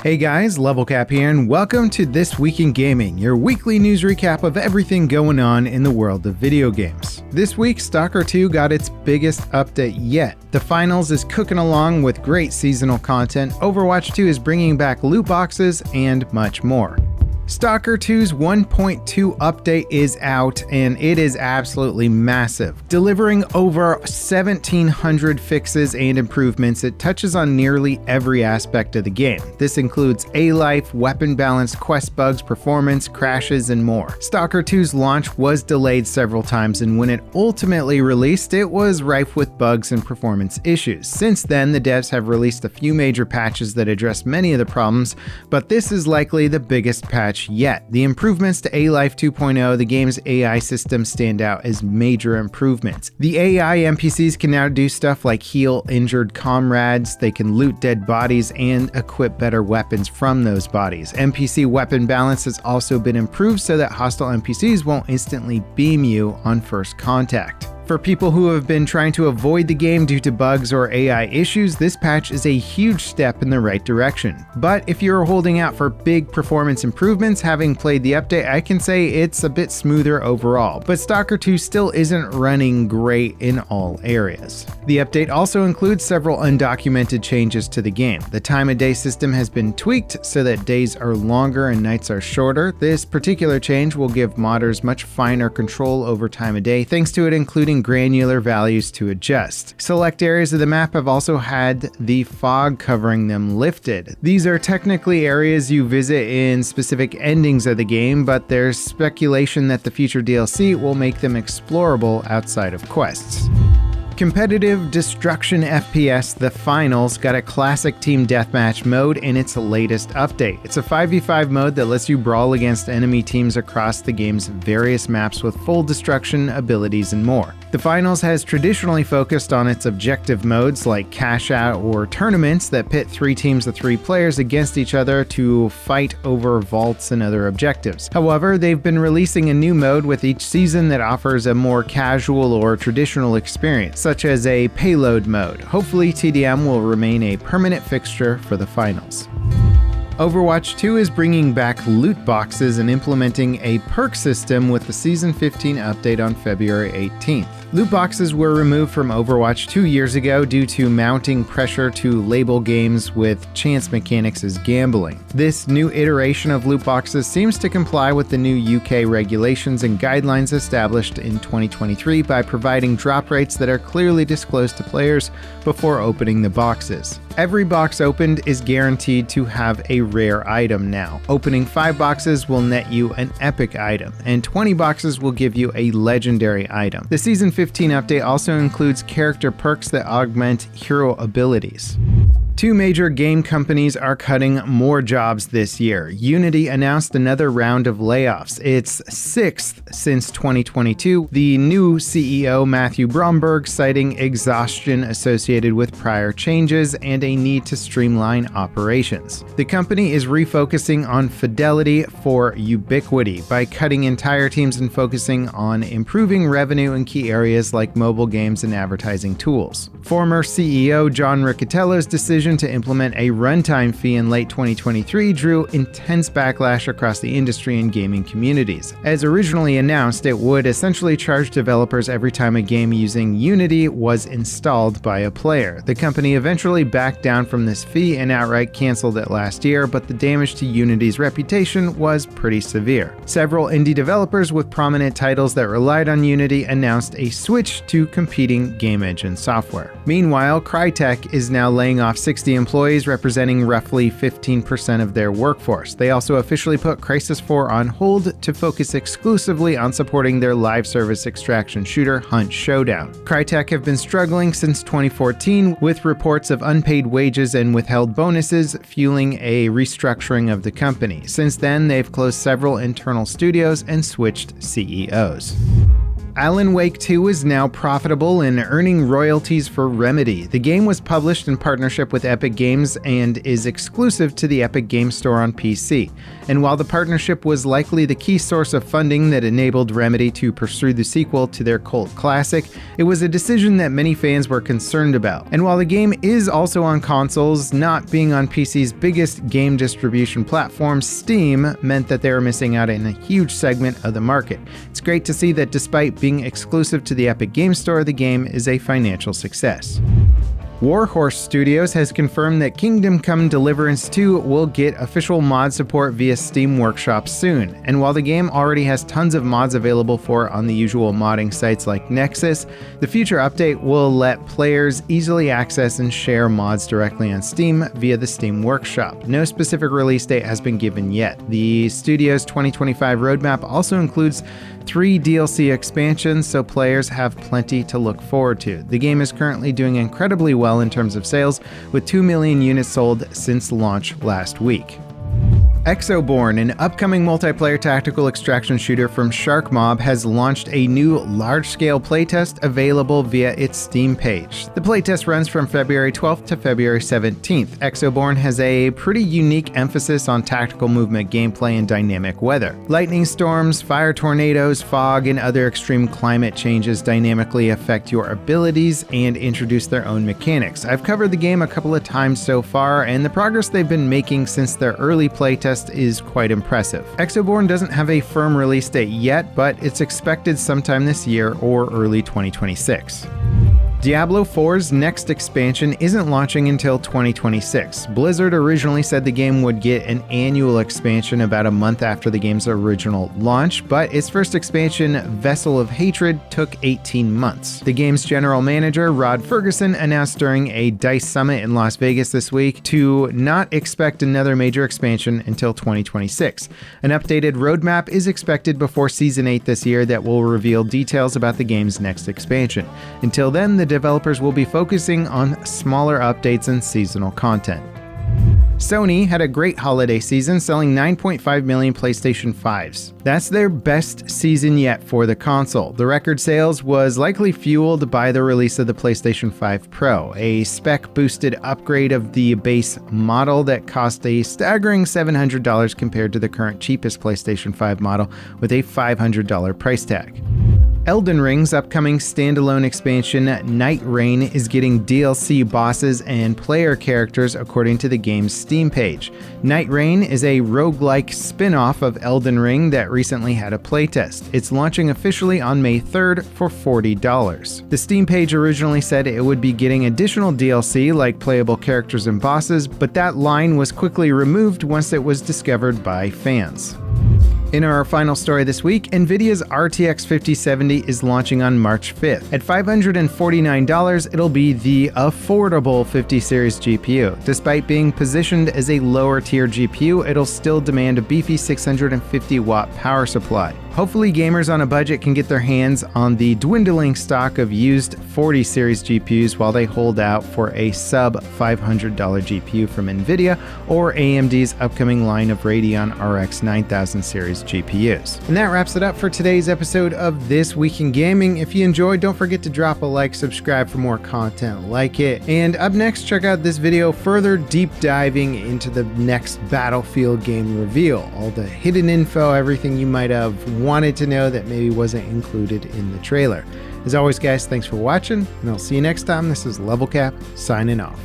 Hey guys, Level Cap here, and welcome to This Week in Gaming, your weekly news recap of everything going on in the world of video games. This week, STALKER 2 got its biggest update yet. The Finals is cooking along with great seasonal content, Overwatch 2 is bringing back loot boxes, and much more. STALKER 2's 1.2 update is out, and it is absolutely massive. Delivering over 1,700 fixes and improvements, it touches on nearly every aspect of the game. This includes A-life, weapon balance, quest bugs, performance, crashes, and more. STALKER 2's launch was delayed several times, and when it ultimately released, it was rife with bugs and performance issues. Since then, the devs have released a few major patches that address many of the problems, but this is likely the biggest patch yet. The improvements to A-Life 2.0, the game's AI system, stand out as major improvements. The AI NPCs can now do stuff like heal injured comrades, they can loot dead bodies, and equip better weapons from those bodies. NPC weapon balance has also been improved so that hostile NPCs won't instantly beam you on first contact. For people who have been trying to avoid the game due to bugs or AI issues, this patch is a huge step in the right direction. But if you're holding out for big performance improvements, having played the update, I can say it's a bit smoother overall. But STALKER 2 still isn't running great in all areas. The update also includes several undocumented changes to the game. The time of day system has been tweaked so that days are longer and nights are shorter. This particular change will give modders much finer control over time of day, thanks to it including granular values to adjust. Select areas of the map have also had the fog covering them lifted. These are technically areas you visit in specific endings of the game, but there's speculation that the future DLC will make them explorable outside of quests. Competitive destruction FPS The Finals got a classic team deathmatch mode in its latest update. It's a 5v5 mode that lets you brawl against enemy teams across the game's various maps with full destruction abilities and more. The Finals has traditionally focused on its objective modes like cash out or tournaments that pit 3 teams of 3 players against each other to fight over vaults and other objectives. However, they've been releasing a new mode with each season that offers a more casual or traditional experience, such as a payload mode. Hopefully, TDM will remain a permanent fixture for the Finals. Overwatch 2 is bringing back loot boxes and implementing a perk system with the Season 15 update on February 18th. Loot boxes were removed from Overwatch 2 years ago due to mounting pressure to label games with chance mechanics as gambling. This new iteration of loot boxes seems to comply with the new UK regulations and guidelines established in 2023 by providing drop rates that are clearly disclosed to players before opening the boxes. Every box opened is guaranteed to have a rare item now. Opening 5 boxes will net you an epic item, and 20 boxes will give you a legendary item. The Season 15 update also includes character perks that augment hero abilities. 2 major game companies are cutting more jobs this year. Unity announced another round of layoffs, its 6th since 2022. The new CEO, Matthew Bromberg, citing exhaustion associated with prior changes and a need to streamline operations. The company is refocusing on fidelity for ubiquity by cutting entire teams and focusing on improving revenue in key areas like mobile games and advertising tools. Former CEO John Riccitiello's decision to implement a runtime fee in late 2023 drew intense backlash across the industry and gaming communities. As originally announced, it would essentially charge developers every time a game using Unity was installed by a player. The company eventually backed down from this fee and outright canceled it last year, but the damage to Unity's reputation was pretty severe. Several indie developers with prominent titles that relied on Unity announced a switch to competing game engine software. Meanwhile, Crytek is now laying off 60 employees, representing roughly 15% of their workforce. They also officially put Crysis 4 on hold to focus exclusively on supporting their live service extraction shooter Hunt Showdown. Crytek have been struggling since 2014, with reports of unpaid wages and withheld bonuses fueling a restructuring of the company. Since then, they've closed several internal studios and switched CEOs. Alan Wake 2 is now profitable and earning royalties for Remedy. The game was published in partnership with Epic Games and is exclusive to the Epic Games Store on PC. And while the partnership was likely the key source of funding that enabled Remedy to pursue the sequel to their cult classic, it was a decision that many fans were concerned about. And while the game is also on consoles, not being on PC's biggest game distribution platform, Steam, meant that they were missing out on a huge segment of the market. It's great to see that despite being exclusive to the Epic Games Store, the game is a financial success. Warhorse Studios has confirmed that Kingdom Come Deliverance 2 will get official mod support via Steam Workshop soon. And while the game already has tons of mods available for on the usual modding sites like Nexus, the future update will let players easily access and share mods directly on Steam via the Steam Workshop. No specific release date has been given yet. The studio's 2025 roadmap also includes 3 DLC expansions, so players have plenty to look forward to. The game is currently doing incredibly well in terms of sales, with 2 million units sold since launch last week. Exoborne, an upcoming multiplayer tactical extraction shooter from Shark Mob, has launched a new large-scale playtest available via its Steam page. The playtest runs from February 12th to February 17th. Exoborne has a pretty unique emphasis on tactical movement gameplay and dynamic weather. Lightning storms, fire tornadoes, fog, and other extreme climate changes dynamically affect your abilities and introduce their own mechanics. I've covered the game a couple of times so far, and the progress they've been making since their early playtest is quite impressive. Exoborne doesn't have a firm release date yet, but it's expected sometime this year or early 2026. Diablo 4's next expansion isn't launching until 2026. Blizzard originally said the game would get an annual expansion about a month after the game's original launch, but its first expansion, Vessel of Hatred, took 18 months. The game's general manager, Rod Ferguson, announced during a DICE summit in Las Vegas this week to not expect another major expansion until 2026. An updated roadmap is expected before Season 8 this year that will reveal details about the game's next expansion. Until then, the developers will be focusing on smaller updates and seasonal content. Sony had a great holiday season, selling 9.5 million PlayStation 5s. That's their best season yet for the console. The record sales was likely fueled by the release of the PlayStation 5 Pro, a spec-boosted upgrade of the base model that cost a staggering $700 compared to the current cheapest PlayStation 5 model with a $500 price tag. Elden Ring's upcoming standalone expansion, Nightreign, is getting DLC bosses and player characters according to the game's Steam page. Nightreign is a roguelike spin-off of Elden Ring that recently had a playtest. It's launching officially on May 3rd for $40. The Steam page originally said it would be getting additional DLC like playable characters and bosses, but that line was quickly removed once it was discovered by fans. In our final story this week, Nvidia's RTX 5070 is launching on March 5th. At $549, it'll be the affordable 50 series GPU. Despite being positioned as a lower tier GPU, it'll still demand a beefy 650 watt power supply. Hopefully gamers on a budget can get their hands on the dwindling stock of used 40 series GPUs while they hold out for a sub $500 GPU from Nvidia or AMD's upcoming line of Radeon RX 9000 series GPUs. And that wraps it up for today's episode of This Week in Gaming. If you enjoyed, don't forget to drop a like, subscribe for more content like it. And up next, check out this video further deep diving into the next Battlefield game reveal. All the hidden info, everything you might have wanted to know that maybe wasn't included in the trailer. As always, guys, thanks for watching, and I'll see you next time. This is Level Cap, signing off.